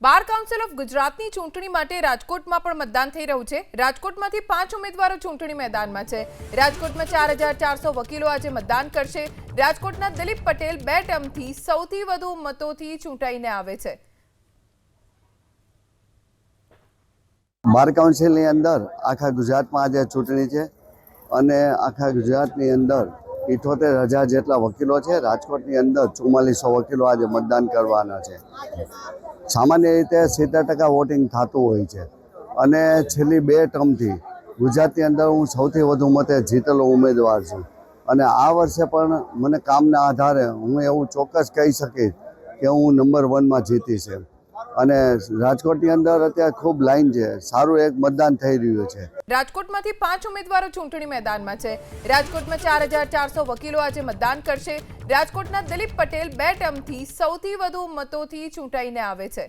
Bar council of ગુજરાતની ચૂંટણી માટે રાજકોટમાં પણ મતદાન થઈ રહ્યું છે। રાજકોટમાંથી 5 ઉમેદવારો ચૂંટણી મેદાનમાં છે। રાજકોટમાં 4400 વકીલો આજે મતદાન કરશે। રાજકોટના દિલીપ પટેલ 2 ટર્મથી સૌથી વધુ મતોથી ચૂંટાઈને આવે છે। બાર કાઉન્સિલની અંદર આખા ગુજરાતમાં આજે ચૂંટણી છે અને આખા ગુજરાતની અંદર 78,000 જેટલા વકીલો છે। રાજકોટની અંદર 4400 વકીલો આજે મતદાન કરવાના છે। સામાન્ય રીતે 70% વોટિંગ થતું હોય છે અને છેલ્લી 2 ટર્મથી ગુજરાતની અંદર હું સૌથી વધુ મતે જીતેલો ઉમેદવાર છું અને આ વર્ષે પણ મને કામના આધારે હું એવું ચોક્કસ કહી શકીશ કે હું નંબર 1માં જીતીશ અને રાજકોટની અંદર અત્યારે ખૂબ લાઈન છે, સારું એક મતદાન થઈ રહ્યું છે। રાજકોટમાંથી 5 ઉમેદવારો ચૂંટણી મેદાનમાં છે। રાજકોટમાં 4400 વકીલો આજે મતદાન કરશે। રાજકોટના દિલીપ પટેલ 2 ટર્મથી સૌથી વધુ મતોથી ચૂંટાઈને આવે છે।